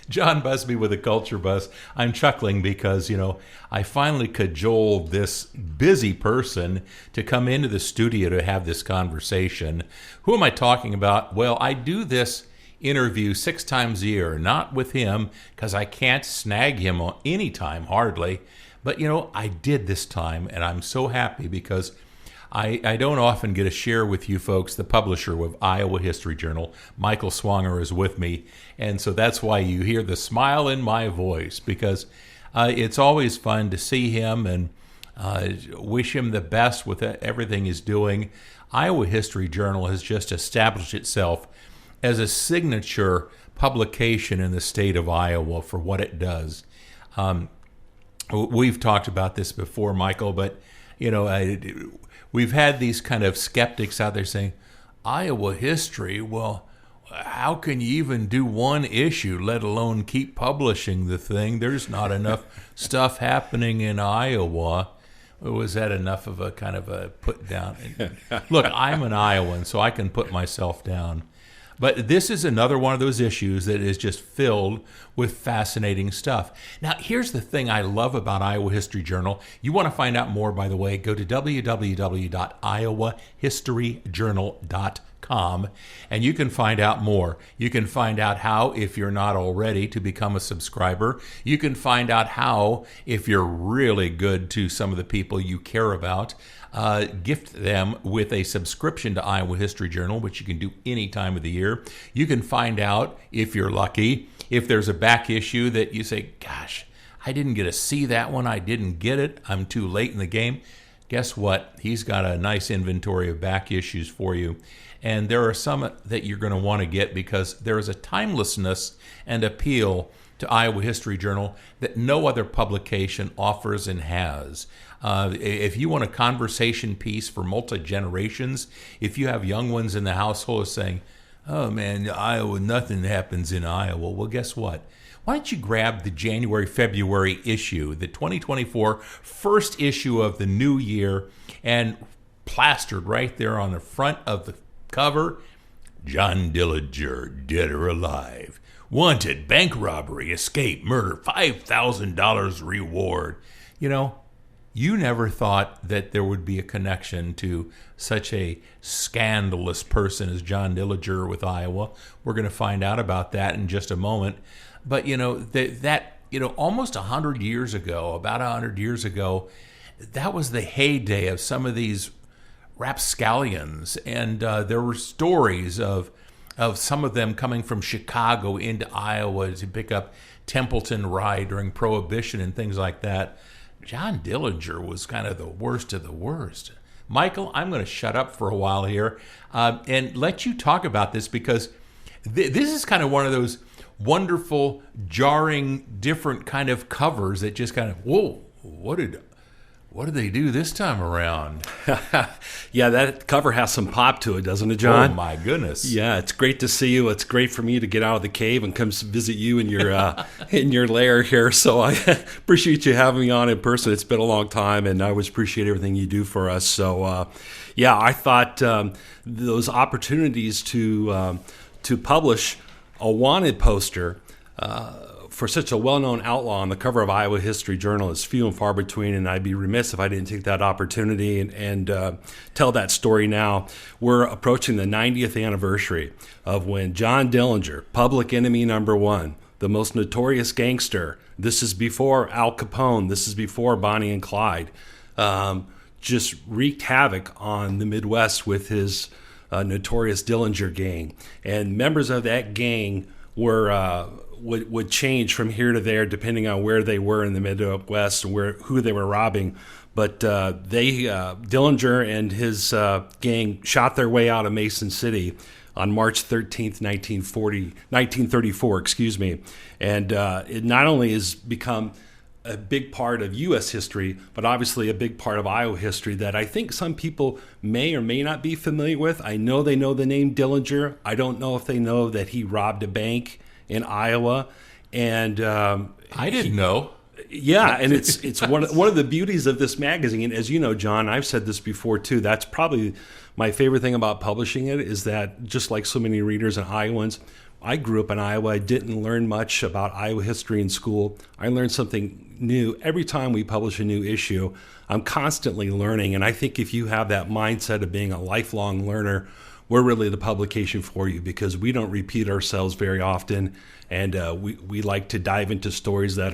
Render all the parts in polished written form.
John Busby with a Culture Bus. I'm chuckling because, I finally cajoled this busy person to come into the studio to have this conversation. Who am I talking about? Well, I do this interview 6 times a year, not with him because I can't snag him any time, hardly. But, I did this time, and I'm so happy because I don't often get to share with you folks the publisher of Iowa History Journal. Michael Swanger is with me, and so that's why you hear the smile in my voice, because it's always fun to see him and wish him the best with everything he's doing. Iowa History Journal has just established itself as a signature publication in the state of Iowa for what it does. We've talked about this before, Michael, but we've had these kind of skeptics out there saying, Iowa history, well, how can you even do one issue, let alone keep publishing the thing? There's not enough stuff happening in Iowa. Was that enough of a kind of a put down? Look, I'm an Iowan, so I can put myself down. But this is another one of those issues that is just filled with fascinating stuff. Now, here's the thing I love about Iowa History Journal. You want to find out more, by the way, go to www.iowahistoryjournal.com, and you can find out more. You can find out how, if you're not already, to become a subscriber. You can find out how, if you're really good to some of the people you care about, gift them with a subscription to Iowa History Journal, which you can do any time of the year. You can find out, if you're lucky, if there's a back issue that you say, gosh, I didn't get to see that one. I didn't get it. I'm too late in the game. Guess what? He's got a nice inventory of back issues for you. And there are some that you're going to want to get because there is a timelessness and appeal to Iowa History Journal that no other publication offers and has. If you want a conversation piece for multi-generations, if you have young ones in the household saying, oh man, Iowa, nothing happens in Iowa. Well, guess what? Why don't you grab the January-February issue, the 2024 first issue of the new year, and plastered right there on the front of the cover, John Dillinger, dead or alive. Wanted, bank robbery, escape, murder, $5,000 reward. You never thought that there would be a connection to such a scandalous person as John Dillinger with Iowa. We're going to find out about that in just a moment. But, almost 100 years ago, about 100 years ago, that was the heyday of some of these rapscallions. And there were stories of some of them coming from Chicago into Iowa to pick up Templeton Rye during Prohibition and things like that. John Dillinger was kind of the worst of the worst. Michael, I'm going to shut up for a while here and let you talk about this because this is kind of one of those wonderful, jarring, different kind of covers that just kind of, whoa, what did they do this time around? Yeah, that cover has some pop to it, doesn't it, John? Oh, my goodness. Yeah, it's great to see you. It's great for me to get out of the cave and come visit you in your in your lair here. So I appreciate you having me on in person. It's been a long time, and I always appreciate everything you do for us. So, I thought those opportunities to publish a wanted poster for such a well-known outlaw on the cover of Iowa History Journal is few and far between, and I'd be remiss if I didn't take that opportunity and tell that story now. We're approaching the 90th anniversary of when John Dillinger, public enemy number one, the most notorious gangster, this is before Al Capone, this is before Bonnie and Clyde, just wreaked havoc on the Midwest with his notorious Dillinger gang. And members of that gang were would change from here to there depending on where they were in the Midwest and who they were robbing. But Dillinger and his gang shot their way out of Mason City on March 13th, 1934, And it not only has become a big part of U.S. history, but obviously a big part of Iowa history that I think some people may or may not be familiar with. I know they know the name Dillinger. I don't know if they know that he robbed a bank in Iowa. And I didn't know. Yeah, and it's one of the beauties of this magazine. And as you know, John, I've said this before too, that's probably my favorite thing about publishing it is that just like so many readers and Iowans, I grew up in Iowa. I didn't learn much about Iowa history in school. I learned something new every time we publish a new issue. I'm constantly learning, and I think if you have that mindset of being a lifelong learner, we're really the publication for you, because we don't repeat ourselves very often, and we like to dive into stories that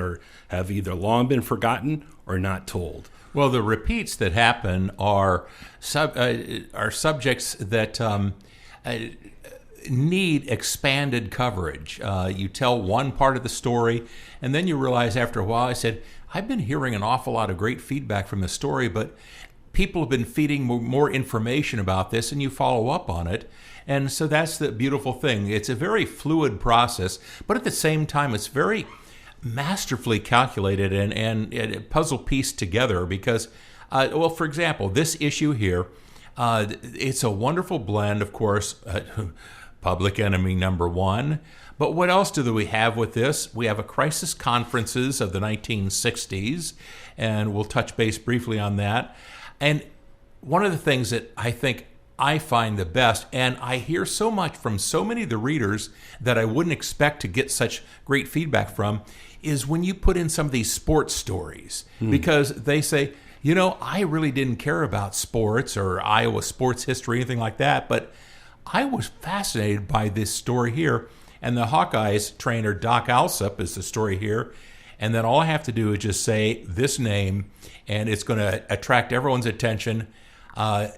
have either long been forgotten or not told. Well, the repeats that happen are subjects that need expanded coverage. You tell one part of the story, and then you realize after a while, I said, I've been hearing an awful lot of great feedback from the story, but people have been feeding more information about this, and you follow up on it. And so that's the beautiful thing. It's a very fluid process, but at the same time, it's very masterfully calculated and puzzle pieced together because, well, for example, this issue here, it's a wonderful blend, of course, Public Enemy #1. But what else do we have with this? We have a crisis conferences of the 1960s, and we'll touch base briefly on that. And one of the things that I think I find the best, and I hear so much from so many of the readers that I wouldn't expect to get such great feedback from, is when you put in some of these sports stories, because they say, you know, I really didn't care about sports or Iowa sports history, anything like that, but I was fascinated by this story here. And the Hawkeyes trainer, Doc Alsop, is the story here. And then all I have to do is just say this name, and it's going to attract everyone's attention,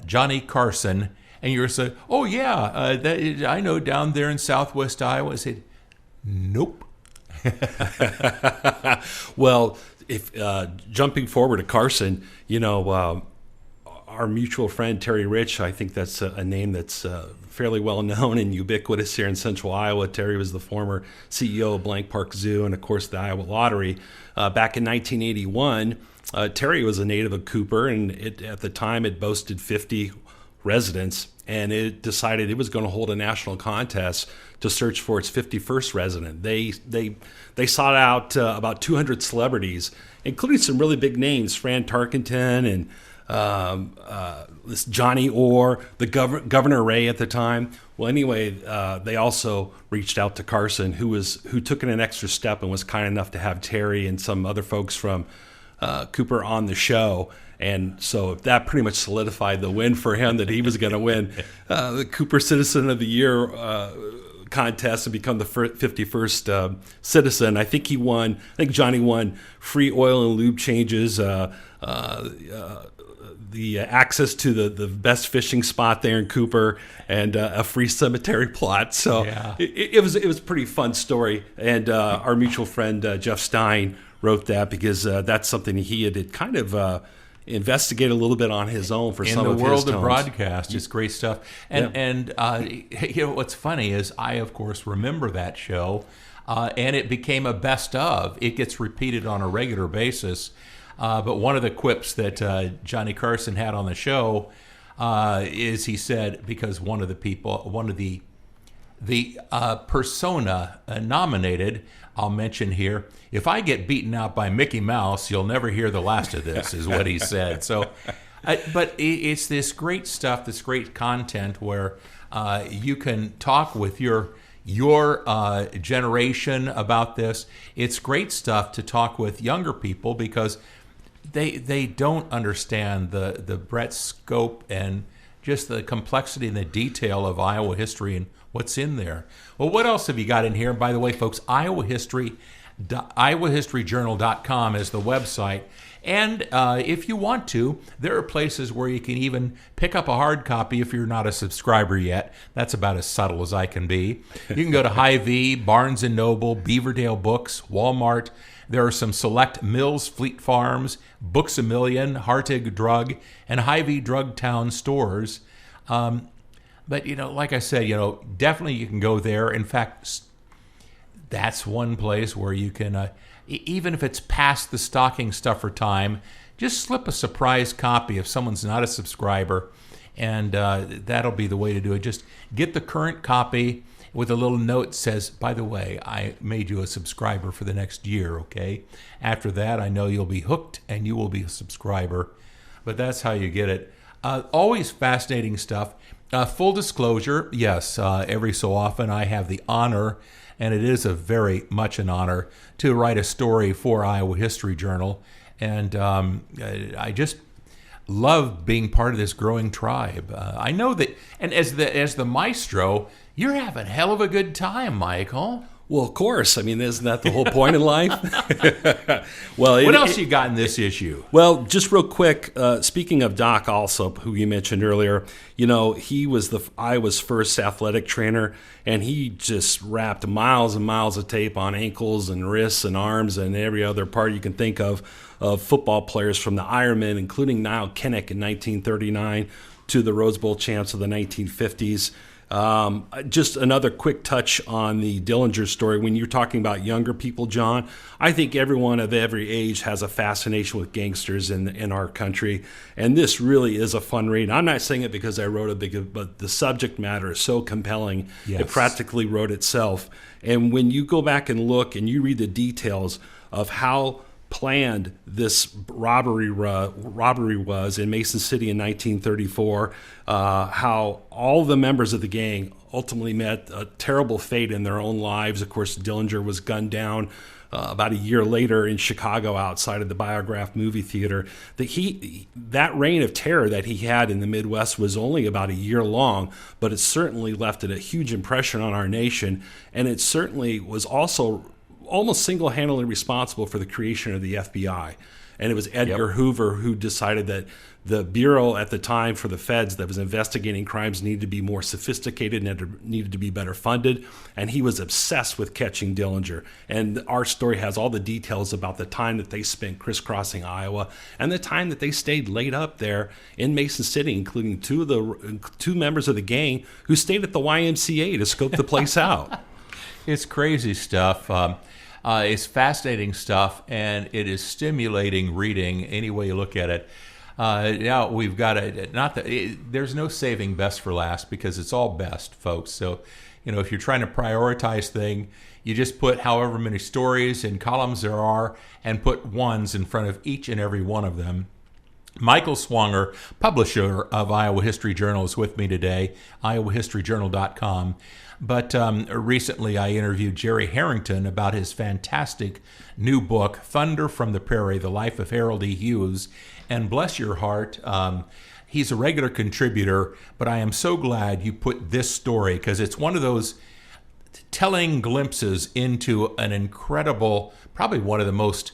Johnny Carson. And you're going to say, oh, yeah, I know down there in southwest Iowa. I said, nope. Well, if jumping forward to Carson, you know, our mutual friend Terry Rich, I think that's a name that's fairly well known and ubiquitous here in central Iowa. Terry was the former CEO of Blank Park Zoo and, of course, the Iowa Lottery. Back in 1981, Terry was a native of Cooper, and at the time it boasted 50 residents, and it decided it was going to hold a national contest to search for its 51st resident. They sought out about 200 celebrities, including some really big names, Fran Tarkenton and this Johnny Orr, the Governor Ray at the time. Well, anyway, they also reached out to Carson, who took it an extra step and was kind enough to have Terry and some other folks from Cooper on the show. And so that pretty much solidified the win for him, that he was going to win the Cooper Citizen of the Year contest and become the 51st citizen. I think he won. I think Johnny won free oil and lube changes, the access to the best fishing spot there in Cooper, and a free cemetery plot. So Yeah. it was a pretty fun story. And our mutual friend Jeff Stein wrote that because that's something he had kind of investigated a little bit on his own for some of his In the world of tones. broadcast, it's great stuff. And you know what's funny is I, of course, remember that show, and it became a best of. It gets repeated on a regular basis. But one of the quips that Johnny Carson had on the show is he said, because one of the persona nominated, I'll mention here, if I get beaten out by Mickey Mouse, you'll never hear the last of this, is what he said. So, but it's this great stuff, this great content where you can talk with your generation about this. It's great stuff to talk with younger people because they don't understand the breadth, scope, and just the complexity and the detail of Iowa history and what's in there. Well, what else have you got in here? And by the way, folks, IowaHistoryJournal.com is the website. And if you want to, there are places where you can even pick up a hard copy if you're not a subscriber yet. That's about as subtle as I can be. You can go to Hy-Vee, Barnes & Noble, Beaverdale Books, Walmart. There are some select Mills Fleet Farms, Books A Million, Hartig Drug, and Hy-Vee Drug Town stores. But, you know, like I said, you know, definitely you can go there. In fact, that's one place where you can, even if it's past the stocking stuffer time, just slip a surprise copy if someone's not a subscriber, and that'll be the way to do it. Just get the current copy with a little note that says, by the way, I made you a subscriber for the next year, okay? After that, I know you'll be hooked and you will be a subscriber. But that's how you get it. Always fascinating stuff. Full disclosure, yes. Every so often I have the honor, and it is a very much an honor, to write a story for Iowa History Journal. And I just love being part of this growing tribe. I know that, and as the maestro, you're having a hell of a good time, Michael. Well, of course. I mean, isn't that the whole point in life? Well, what else you got in this issue? Well, just real quick, speaking of Doc Alsop, who you mentioned earlier, he was Iowa's first athletic trainer, and he just wrapped miles and miles of tape on ankles and wrists and arms and every other part you can think of football players, from the Ironmen, including Niall Kinnick in 1939, to the Rose Bowl champs of the 1950s. Just another quick touch on the Dillinger story. When you're talking about younger people, John, I think everyone of every age has a fascination with gangsters in our country, and this really is a fun read. I'm not saying it because I wrote it, but the subject matter is so compelling. Yes. It practically wrote itself. And when you go back and look and you read the details of how planned this robbery was in Mason City in 1934, how all the members of the gang ultimately met a terrible fate in their own lives. Of course, Dillinger was gunned down about a year later in Chicago outside of the Biograph movie theater. That reign of terror that he had in the Midwest was only about a year long, but it certainly left a huge impression on our nation, and it certainly was also almost single-handedly responsible for the creation of the FBI. And it was Edgar Hoover who decided that the bureau at the time for the feds that was investigating crimes needed to be more sophisticated and needed to be better funded. And he was obsessed with catching Dillinger. And our story has all the details about the time that they spent crisscrossing Iowa and the time that they stayed laid up there in Mason City, including two members of the gang who stayed at the YMCA to scope the place out. It's crazy stuff. It's fascinating stuff, and it is stimulating reading any way you look at it. Now we've got there's no saving best for last, because it's all best, folks. So, if you're trying to prioritize thing, you just put however many stories and columns there are, and put ones in front of each and every one of them. Michael Swanger, publisher of Iowa History Journal, is with me today, iowahistoryjournal.com. But recently I interviewed Jerry Harrington about his fantastic new book, Thunder from the Prairie, The Life of Harold E. Hughes. And bless your heart, he's a regular contributor, but I am so glad you put this story, because it's one of those telling glimpses into an incredible, probably one of the most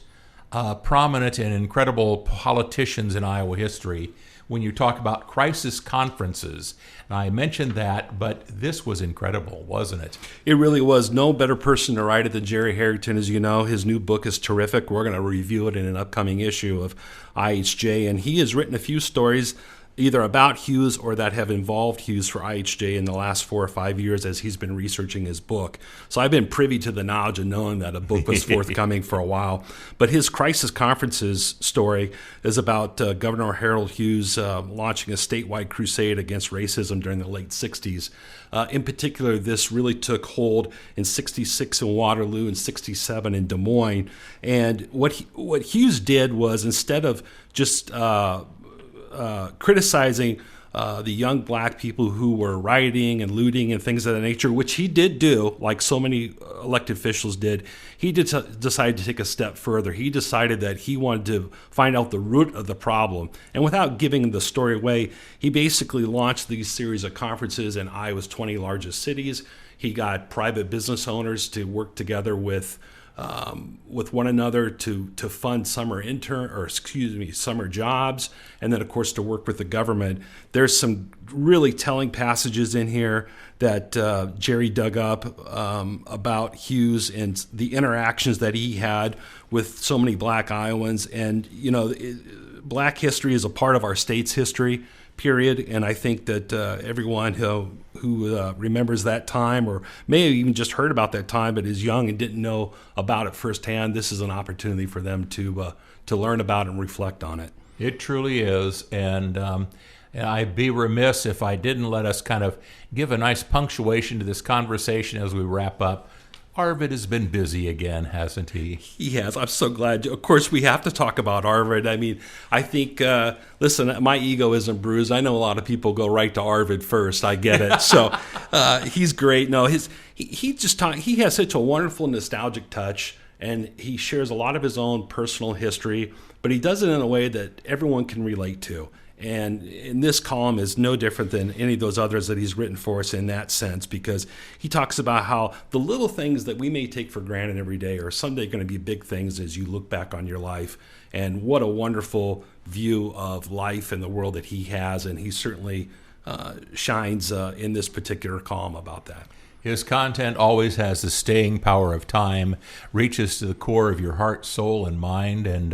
prominent and incredible politicians in Iowa history. When you talk about crisis conferences, and I mentioned that, but this was incredible, wasn't it? It really was. No better person to write it than Jerry Harrington. As you know, his new book is terrific. We're going to review it in an upcoming issue of IHJ, and he has written a few stories either about Hughes or that have involved Hughes for IHJ in the last 4 or 5 years as he's been researching his book. So I've been privy to the knowledge of knowing that a book was forthcoming for a while. But his Crisis Conferences story is about Governor Harold Hughes launching a statewide crusade against racism during the late 60s. In particular, this really took hold in 66 in Waterloo and 67 in Des Moines. And what Hughes did was, instead of just criticizing the young black people who were rioting and looting and things of that nature, which he did do, like so many elected officials did, he decided to take a step further. He decided that he wanted to find out the root of the problem. And without giving the story away, he basically launched these series of conferences in Iowa's 20 largest cities. He got private business owners to work together with one another to fund summer jobs, and then of course to work with the government. There's some really telling passages in here that Jerry dug up about Hughes and the interactions that he had with so many black Iowans. And black history is a part of our state's history, period. And I think that everyone who remembers that time, or may have even just heard about that time but is young and didn't know about it firsthand, this is an opportunity for them to learn about and reflect on it. It truly is. And I'd be remiss if I didn't let us kind of give a nice punctuation to this conversation as we wrap up. Arvid has been busy again, hasn't he? He has. I'm so glad. Of course, we have to talk about Arvid. I mean, I think, listen, my ego isn't bruised. I know a lot of people go right to Arvid first. I get it. So he's great. No, he has such a wonderful nostalgic touch, and he shares a lot of his own personal history, but he does it in a way that everyone can relate to. And in this column is no different than any of those others that he's written for us in that sense, because he talks about how the little things that we may take for granted every day are someday going to be big things as you look back on your life. And what a wonderful view of life and the world that he has. And he certainly shines in this particular column about that. His content always has the staying power of time, reaches to the core of your heart, soul, and mind, and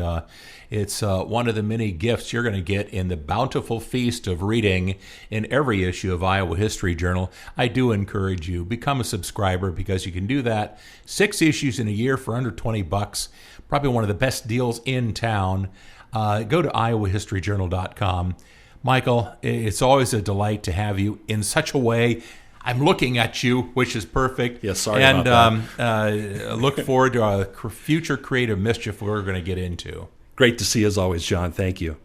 it's one of the many gifts you're going to get in the bountiful feast of reading in every issue of Iowa History Journal. I do encourage you, become a subscriber, because you can do that. 6 issues in a year for under $20, probably one of the best deals in town. Go to iowahistoryjournal.com. Michael, it's always a delight to have you in such a way. I'm looking at you, which is perfect. Yeah, sorry and, about that. Look forward to a future creative mischief we're going to get into. Great to see you as always, John. Thank you.